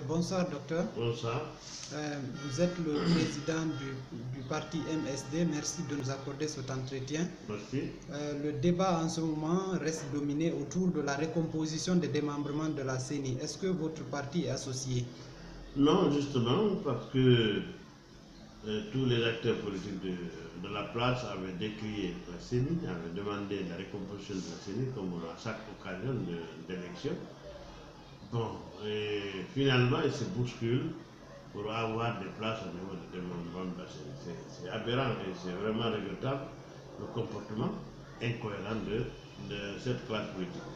Bonsoir, docteur. Bonsoir. Vous êtes le président du parti MSD. Merci de nous accorder cet entretien. Merci. Le débat en ce moment reste dominé autour de la recomposition des démembrements de la CENI. Est-ce que votre parti est associé? Non, justement, parce que tous les acteurs politiques de la place avaient décrié la CENI, avaient demandé la recomposition de la CENI comme à chaque occasion d'élection. Bon, et finalement, ils se bousculent pour avoir des places au niveau des démembrements de la CENI. C'est aberrant et c'est vraiment regrettable le comportement incohérent de cette classe politique.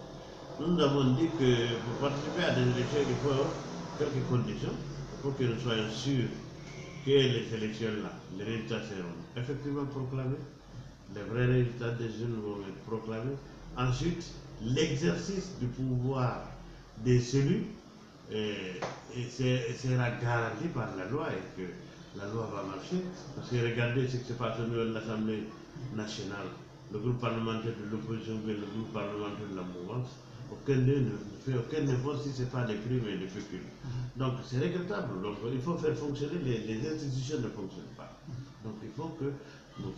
Nous avons dit que pour participer à des élections, il faut quelques conditions. Il faut que nous soyons sûrs que les élections-là, les résultats seront effectivement proclamés, les vrais résultats des jeunes vont être proclamés. Ensuite, l'exercice du pouvoir des élus sera garanti par la loi et que la loi va marcher. Parce que regardez ce qui se passe au niveau de l'Assemblée nationale, le groupe parlementaire de l'opposition et le groupe parlementaire de la mouvance. Aucun d'eux ne fait aucun effort si ce n'est pas des primes et des pécules. Donc c'est regrettable. Donc il faut faire fonctionner, les institutions ne fonctionnent pas. Donc il faut que nous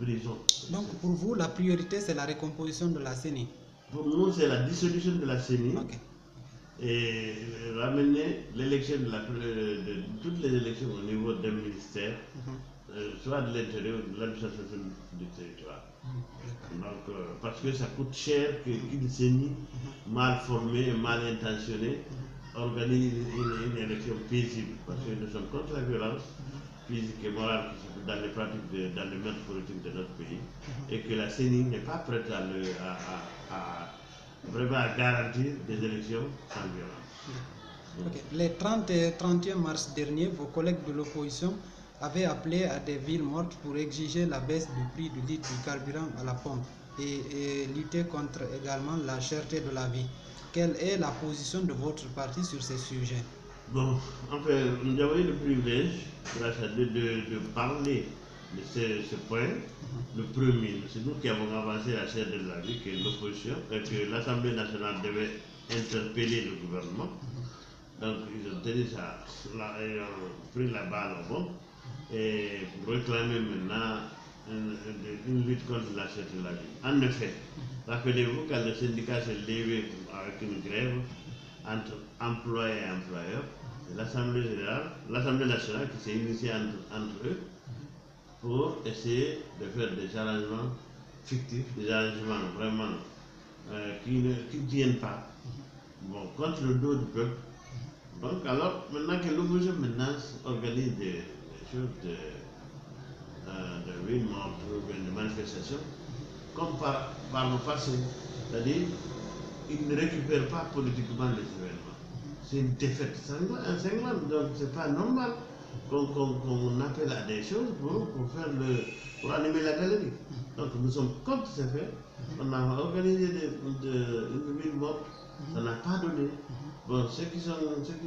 brisons. Donc pour vous, la priorité c'est la recomposition de la CENI? Pour nous, c'est la dissolution de la CENI. Okay. Et ramener l'élection de toutes les élections au niveau d'un ministère, soit de l'intérieur ou de l'administration du territoire. Donc, parce que ça coûte cher qu'une CENI mal formée, mal intentionnée organise une élection paisible. Parce que nous sommes contre la violence physique et morale qui se trouve dans les pratiques, dans les méthodes politiques de notre pays, et que la CENI n'est pas prête à vraiment garantir des élections sans violence. Okay. Les 30 et 31 mars dernier, vos collègues de l'opposition avaient appelé à des villes mortes pour exiger la baisse du prix du litre du carburant à la pompe et lutter contre également la cherté de la vie. Quelle est la position de votre parti sur ces sujets? Bon, en fait, nous avons eu le privilège, grâce à Dieu, de parler de ce point. Le premier, c'est nous qui avons avancé la cherté de la vie, que l'opposition, et que l'Assemblée nationale devait interpeller le gouvernement. Donc, ils ont tenu ça, ils ont pris la balle au bon, et pour réclamer maintenant une lutte contre la cherté de la vie. En effet, rappelez-vous quand le syndicat s'est levé avec une grève entre employés et employeurs, l'Assemblée nationale qui s'est initiée entre eux pour essayer de faire des arrangements fictifs, des arrangements vraiment qui ne tiennent pas, bon, contre le dos du peuple. Donc alors, maintenant que l'opposition organise des choses de ruines mortes ou de manifestations, comme par le passé, c'est-à-dire ils ne récupèrent pas politiquement les événements. C'est une défaite cinglante, donc c'est pas normal qu'on appelle à des choses pour animer la galerie. Donc nous sommes contre ces faits. On a organisé une ville morte, ça n'a pas donné. Bon, ceux qui ne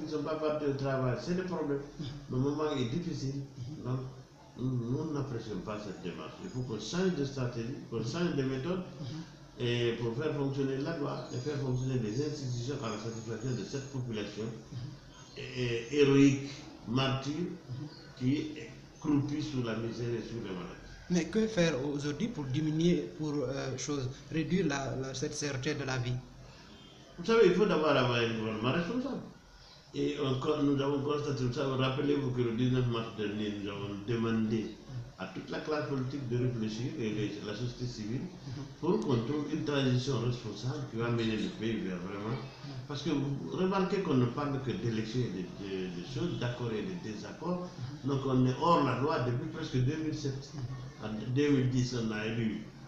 sont pas partis au travail, c'est le problème. Le moment est difficile. Donc, nous n'apprécions pas cette démarche. Il faut qu'on change de stratégie, qu'on change de méthode et pour faire fonctionner la loi et faire fonctionner les institutions à la satisfaction de cette population héroïque, martyre, qui est croupie sous la misère et sous les maladies. Mais que faire aujourd'hui pour diminuer, réduire cette cherté de la vie? Vous savez, il faut d'abord avoir un gouvernement responsable. Et encore, nous avons constaté ça. Rappelez-vous que le 19 mars dernier, nous avons demandé à toute la classe politique de réfléchir et la société civile pour qu'on trouve une transition responsable qui va mener le pays vers vraiment. Parce que vous remarquez qu'on ne parle que d'élections et de choses, d'accords et de désaccords. Donc on est hors la loi depuis presque 2007. En 2010,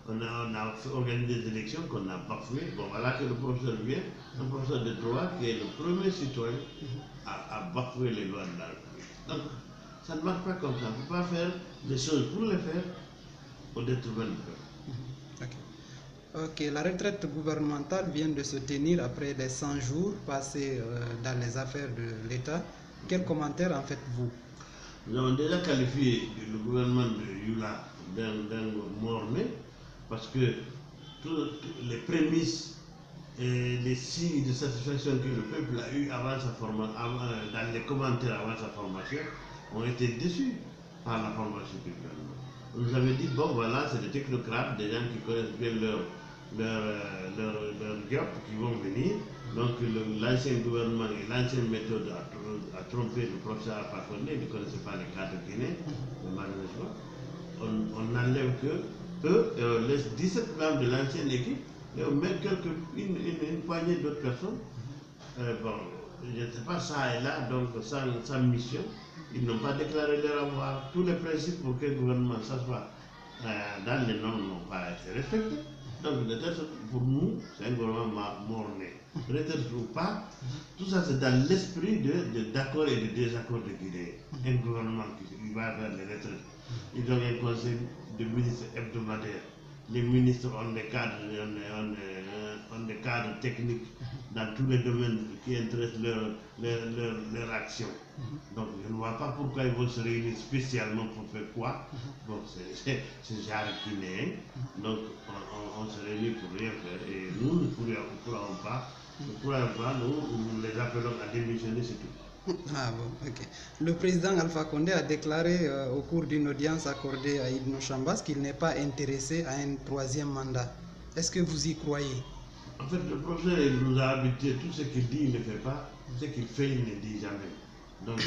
on a organisé des élections qu'on a bafouées. Bon, voilà que le professeur vient, un professeur de droit qui est le premier citoyen à bafouer les lois de la République. Donc, ça ne marche pas comme ça. On ne peut pas faire des choses pour les faire au détriment du peuple. Ok, la retraite gouvernementale vient de se tenir après les 100 jours passés dans les affaires de l'État. Quel commentaire en faites-vous? Nous avons déjà qualifié le gouvernement de Yula d'un mort-né parce que toutes les prémices les signes de satisfaction que le peuple a eu avant sa formation, dans les commentaires avant sa formation, ont été déçus par la formation du gouvernement. On nous avait dit, bon voilà, c'est des technocrates, des gens qui connaissent bien leur job, qui vont venir. Donc l'ancien gouvernement et l'ancienne méthode a trompé le professeur Alpha Condé, il ne connaissait pas les cadres guinéens, mais malheureusement, on n'enlève que les 17 membres de l'ancienne équipe, et on met une poignée d'autres personnes. Bon, je ne sais pas, ça et là, donc sans mission, ils n'ont pas déclaré leur avoir. Tous les principes pour que le gouvernement s'assoie dans les normes n'ont pas été respectés. Donc, pour nous, c'est un gouvernement mort-né. Peut-être ou pas, tout ça c'est dans l'esprit d'accord et de désaccord de Guinée. Un gouvernement qui va vers les retraites. Ils ont un conseil de ministres hebdomadaire. Les ministres ont des cadres, techniques dans tous les domaines qui intéressent leur action. Donc je ne vois pas pourquoi ils vont se réunir spécialement pour faire quoi. Bon, c'est genre guinéen. Donc on se réunit pour rien faire. Et nous ne pourrons pas, nous les appelons à démissionner, c'est tout. Ah bon, ok. Le président Alpha Condé a déclaré au cours d'une audience accordée à Ibn Chambas qu'il n'est pas intéressé à un troisième mandat. Est-ce que vous y croyez? En fait, le professeur nous a habitués, tout ce qu'il dit, il ne fait pas, ce qu'il fait, il ne dit jamais. Donc,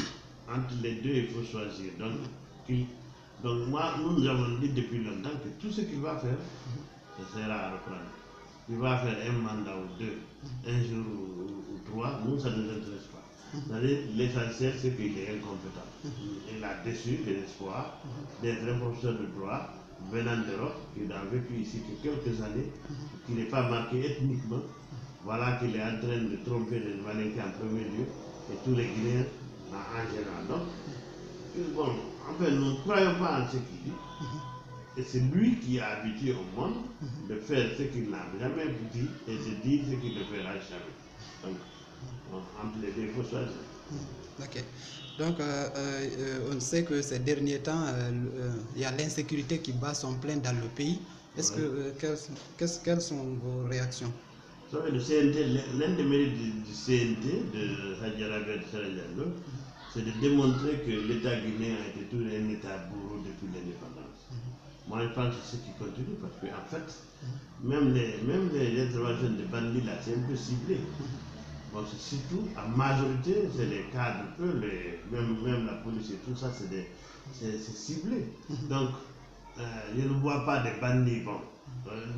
entre les deux, il faut choisir. Donc moi, nous avons dit depuis longtemps que tout ce qu'il va faire, ce sera à reprendre. Il va faire un mandat ou deux, un jour ou trois, nous, ça ne nous intéresse pas. L'essentiel, c'est qu'il est incompétent. Il a déçu l'espoir d'être un professeur de droit venant d'Europe, qui n'a vécu ici que quelques années, qui n'est pas marqué ethniquement. Voilà qu'il est en train de tromper les Malinqués en premier lieu et tous les Guinéens en général. Donc, bon, en fait, nous ne croyons pas en ce qu'il dit. Et c'est lui qui a habitué au monde de faire ce qu'il n'a jamais dit et de dire ce qu'il ne fera jamais. Donc, entre les deux, il faut choisir. Ok. Donc, on sait que ces derniers temps, il y a l'insécurité qui bat son plein dans le pays. Est-ce que, quelles sont vos réactions? Vous savez, le CNT, l'un des mérites du CNT, de Hadji Rabiat Diallo, c'est de démontrer que l'État guinéen a été toujours un État bourreau depuis l'indépendance. Moi, je pense que c'est ce qui continue parce qu'en fait, même les interventions de bandits là, c'est un peu ciblé. Bon, c'est surtout, en majorité, c'est les cadres, même la police et tout ça, c'est ciblé. Donc, je ne vois pas des bandits. Bon,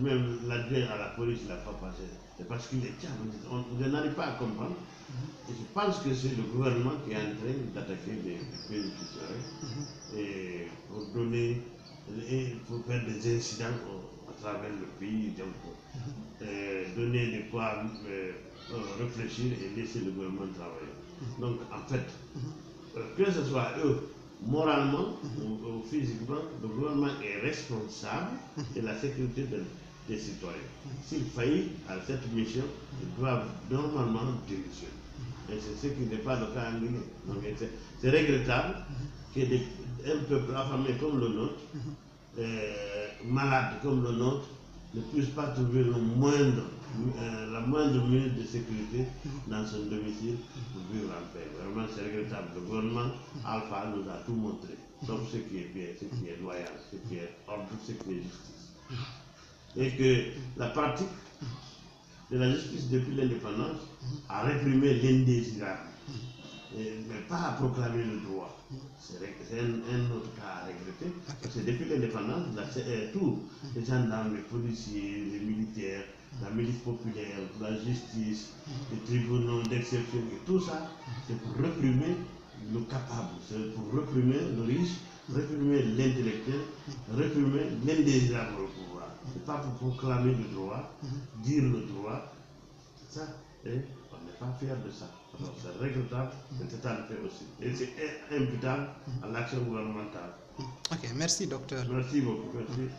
même l'adjoint à la police ne l'a pas passé. C'est parce qu'il est calme. Je n'arrive pas à comprendre. Et je pense que c'est le gouvernement qui est en train d'attaquer les bénéficiaires et pour faire des incidents à travers le pays. Donc, donner de quoi réfléchir et laisser le gouvernement travailler. Donc, en fait, que ce soit eux, moralement ou physiquement, le gouvernement est responsable de la sécurité des citoyens. S'il faillit à cette mission, ils doivent normalement démissionner. Et c'est ce qui n'est pas le cas en Guinée. Donc, c'est regrettable qu'un peuple affamé comme le nôtre, malade comme le nôtre, ne puisse pas trouver la moindre minute de sécurité dans son domicile pour vivre en paix. Vraiment, c'est regrettable. Le gouvernement Alpha nous a tout montré, sauf ce qui est bien, ce qui est loyal, ce qui est ordre, ce qui est justice. Et que la pratique de la justice depuis l'indépendance a réprimé l'indésirable, mais pas à proclamer le droit. C'est un autre cas à regretter, parce que depuis l'indépendance, tous les gendarmes, les policiers, les militaires, la milice populaire, la justice, les tribunaux d'exception, et tout ça, c'est pour réprimer le capable, c'est pour réprimer le riche, réprimer l'intellectuel, réprimer l'indésirable au pouvoir. C'est pas pour proclamer le droit, dire le droit, ça, on n'est pas fier de ça. Alors c'est regrettable, c'est état de fait aussi. Et c'est imputable à l'action gouvernementale. Ok, merci docteur. Merci beaucoup. Merci.